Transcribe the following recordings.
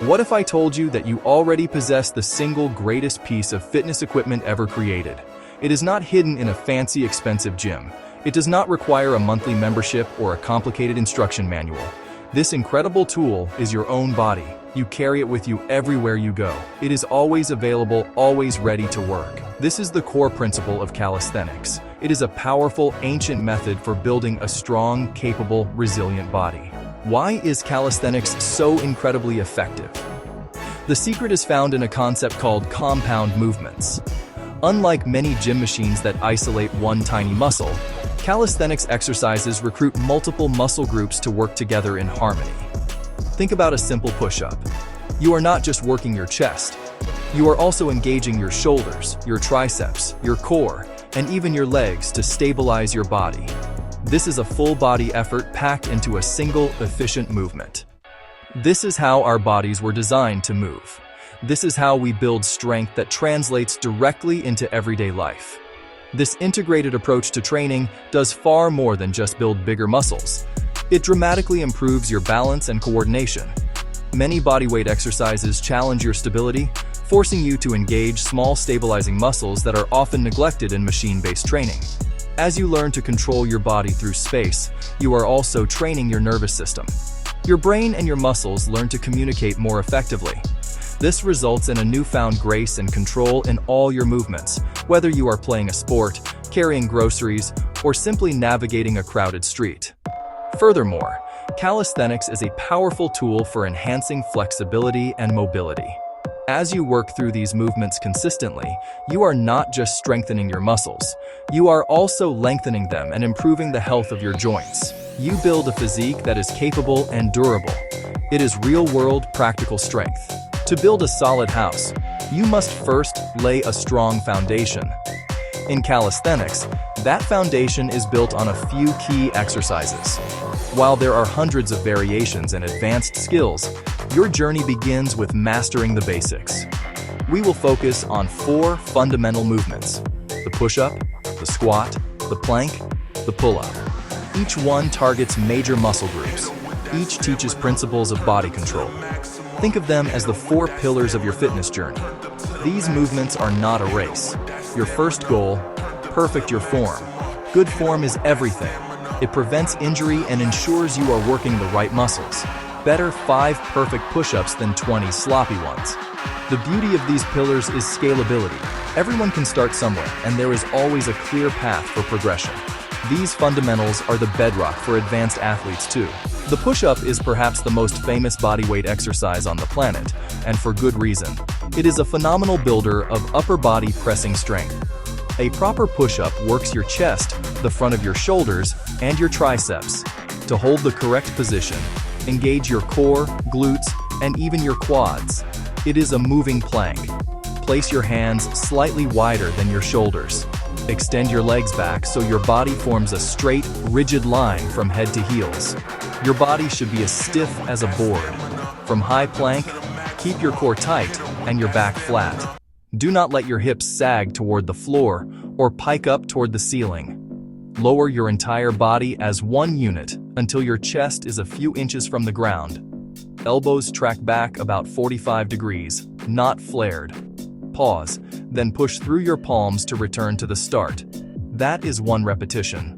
What if I told you that you already possess the single greatest piece of fitness equipment ever created? It is not hidden in a fancy, expensive gym. It does not require a monthly membership or a complicated instruction manual. This incredible tool is your own body. You carry it with you everywhere you go. It is always available, always ready to work. This is the core principle of calisthenics. It is a powerful, ancient method for building a strong, capable, resilient body. Why is calisthenics so incredibly effective? The secret is found in a concept called compound movements. Unlike many gym machines that isolate one tiny muscle, calisthenics exercises recruit multiple muscle groups to work together in harmony. Think about a simple push-up. You are not just working your chest. You are also engaging your shoulders, your triceps, your core, and even your legs to stabilize your body. This is a full-body effort packed into a single, efficient movement. This is how our bodies were designed to move. This is how we build strength that translates directly into everyday life. This integrated approach to training does far more than just build bigger muscles. It dramatically improves your balance and coordination. Many bodyweight exercises challenge your stability, forcing you to engage small stabilizing muscles that are often neglected in machine-based training. As you learn to control your body through space, you are also training your nervous system. Your brain and your muscles learn to communicate more effectively. This results in a newfound grace and control in all your movements, whether you are playing a sport, carrying groceries, or simply navigating a crowded street. Furthermore, calisthenics is a powerful tool for enhancing flexibility and mobility. As you work through these movements consistently, you are not just strengthening your muscles, you are also lengthening them and improving the health of your joints. You build a physique that is capable and durable. It is real-world, practical strength. To build a solid house, you must first lay a strong foundation. In calisthenics, that foundation is built on a few key exercises. While there are hundreds of variations and advanced skills, your journey begins with mastering the basics. We will focus on 4 fundamental movements: the push-up, the squat, the plank, the pull-up. Each one targets major muscle groups. Each teaches principles of body control. Think of them as the 4 pillars of your fitness journey. These movements are not a race. Your first goal: perfect your form. Good form is everything. It prevents injury and ensures you are working the right muscles. Better 5 perfect push-ups than 20 sloppy ones. The beauty of these pillars is scalability. Everyone can start somewhere, and there is always a clear path for progression. These fundamentals are the bedrock for advanced athletes too. The push-up is perhaps the most famous bodyweight exercise on the planet, and for good reason. It is a phenomenal builder of upper body pressing strength. A proper push-up works your chest, the front of your shoulders, and your triceps. To hold the correct position, engage your core, glutes, and even your quads. It is a moving plank. Place your hands slightly wider than your shoulders. Extend your legs back so your body forms a straight, rigid line from head to heels. Your body should be as stiff as a board. From high plank, keep your core tight and your back flat. Do not let your hips sag toward the floor or pike up toward the ceiling. Lower your entire body as one unit until your chest is a few inches from the ground. Elbows track back about 45 degrees, not flared. Pause, then push through your palms to return to the start. That is 1 repetition.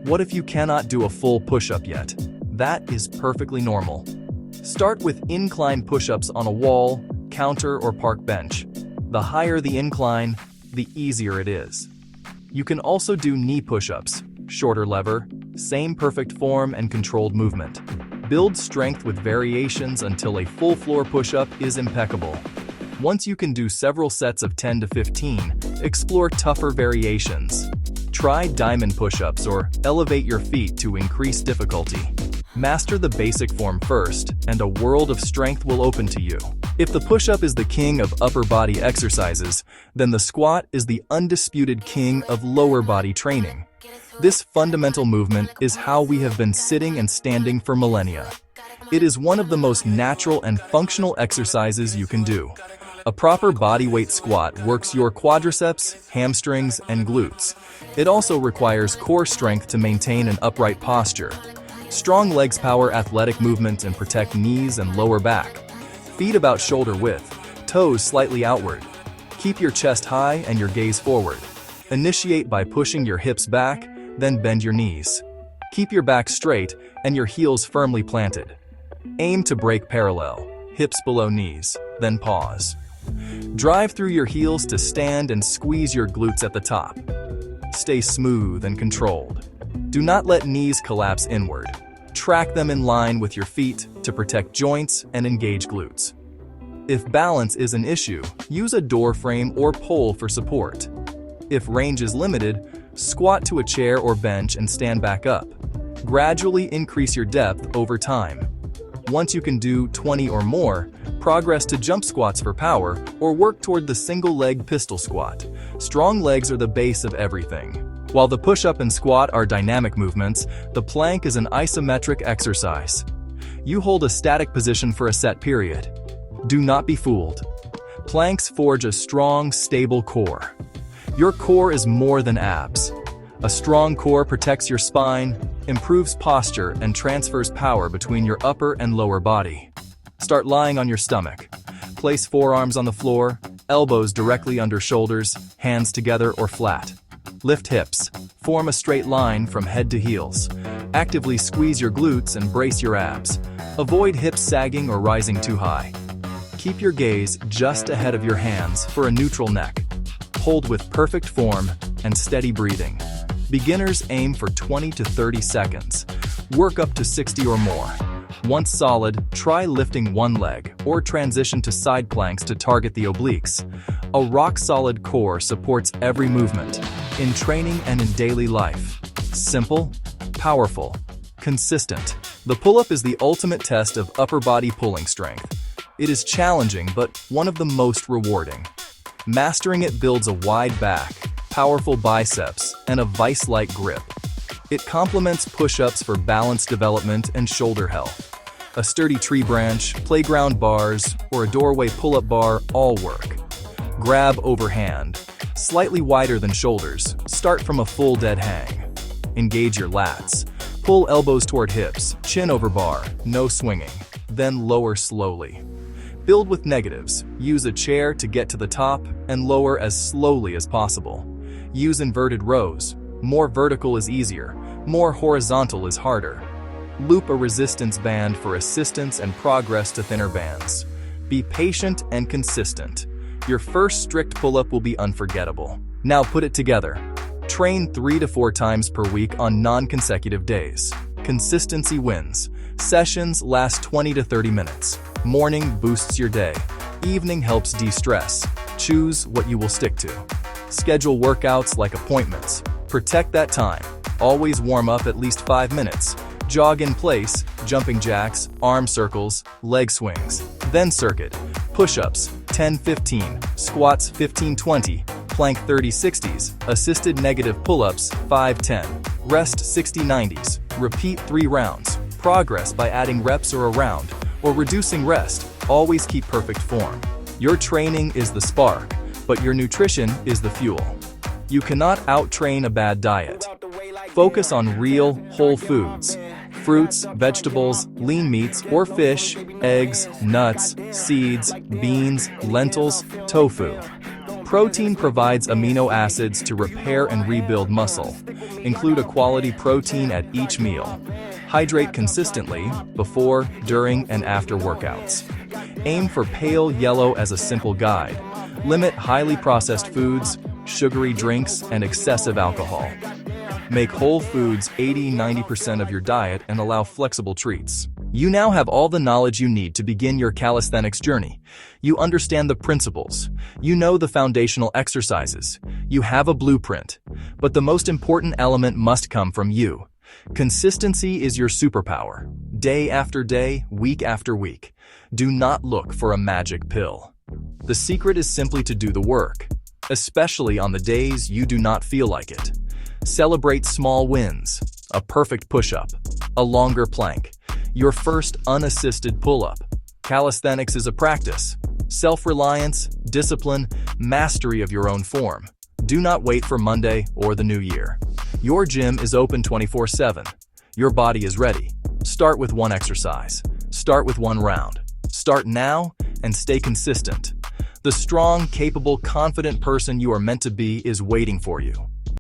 What if you cannot do a full push-up yet? That is perfectly normal. Start with incline push-ups on a wall, counter, or park bench. The higher the incline, the easier it is. You can also do knee push-ups, shorter lever, same perfect form and controlled movement. Build strength with variations until a full floor push-up is impeccable. Once you can do several sets of 10 to 15, explore tougher variations. Try diamond push-ups or elevate your feet to increase difficulty. Master the basic form first, and a world of strength will open to you. If the push-up is the king of upper body exercises, then the squat is the undisputed king of lower body training. This fundamental movement is how we have been sitting and standing for millennia. It is one of the most natural and functional exercises you can do. A proper bodyweight squat works your quadriceps, hamstrings, and glutes. It also requires core strength to maintain an upright posture. Strong legs power athletic movement and protect knees and lower back. Feet about shoulder width, toes slightly outward. Keep your chest high and your gaze forward. Initiate by pushing your hips back, then bend your knees. Keep your back straight and your heels firmly planted. Aim to break parallel, hips below knees, then pause. Drive through your heels to stand and squeeze your glutes at the top. Stay smooth and controlled. Do not let knees collapse inward. Track them in line with your feet to protect joints and engage glutes. If balance is an issue, use a door frame or pole for support. If range is limited, squat to a chair or bench and stand back up. Gradually increase your depth over time. Once you can do 20 or more, progress to jump squats for power or work toward the single-leg pistol squat. Strong legs are the base of everything. While the push-up and squat are dynamic movements, the plank is an isometric exercise. You hold a static position for a set period. Do not be fooled. Planks forge a strong, stable core. Your core is more than abs. A strong core protects your spine, improves posture, and transfers power between your upper and lower body. Start lying on your stomach. Place forearms on the floor, elbows directly under shoulders, hands together or flat. Lift hips. Form a straight line from head to heels. Actively squeeze your glutes and brace your abs. Avoid hips sagging or rising too high. Keep your gaze just ahead of your hands for a neutral neck. Hold with perfect form and steady breathing. Beginners aim for 20 to 30 seconds. Work up to 60 or more. Once solid, try lifting one leg or transition to side planks to target the obliques. A rock-solid core supports every movement, in training and in daily life. Simple, powerful, consistent. The pull-up is the ultimate test of upper body pulling strength. It is challenging, but one of the most rewarding. Mastering it builds a wide back, powerful biceps, and a vice-like grip. It complements push-ups for balance development and shoulder health. A sturdy tree branch, playground bars, or a doorway pull-up bar all work. Grab overhand, slightly wider than shoulders. Start from a full dead hang. Engage your lats. Pull elbows toward hips, chin over bar, no swinging. Then lower slowly. Build with negatives. Use a chair to get to the top and lower as slowly as possible. Use inverted rows. More vertical is easier. More horizontal is harder. Loop a resistance band for assistance and progress to thinner bands. Be patient and consistent. Your first strict pull-up will be unforgettable. Now put it together. Train 3 to 4 times per week on non-consecutive days. Consistency wins. Sessions last 20 to 30 minutes. Morning boosts your day. Evening helps de-stress. Choose what you will stick to. Schedule workouts like appointments. Protect that time. Always warm up at least 5 minutes. Jog in place, jumping jacks, arm circles, leg swings. Then circuit. Push-ups, 10-15, squats 15-20, plank 30-60s, assisted negative pull-ups 5-10, rest 60-90s. Repeat 3 rounds. Progress by adding reps or a round, or reducing rest. Always keep perfect form. Your training is the spark, but your nutrition is the fuel. You cannot out-train a bad diet. Focus on real, whole foods. Fruits, vegetables, lean meats or fish, eggs, nuts, seeds, beans, lentils, tofu. Protein provides amino acids to repair and rebuild muscle. Include a quality protein at each meal. Hydrate consistently before, during, and after workouts. Aim for pale yellow as a simple guide. Limit highly processed foods, sugary drinks, and excessive alcohol. Make whole foods 80–90% of your diet and allow flexible treats. You now have all the knowledge you need to begin your calisthenics journey. You understand the principles. You know the foundational exercises. You have a blueprint. But the most important element must come from you. Consistency is your superpower. Day after day, week after week. Do not look for a magic pill. The secret is simply to do the work, especially on the days you do not feel like it. Celebrate small wins, a perfect push-up, a longer plank, your first unassisted pull-up. Calisthenics is a practice. Self-reliance, discipline, mastery of your own form. Do not wait for Monday or the new year. Your gym is open 24/7. Your body is ready. Start with one exercise. Start with one round. Start now and stay consistent. The strong, capable, confident person you are meant to be is waiting for you.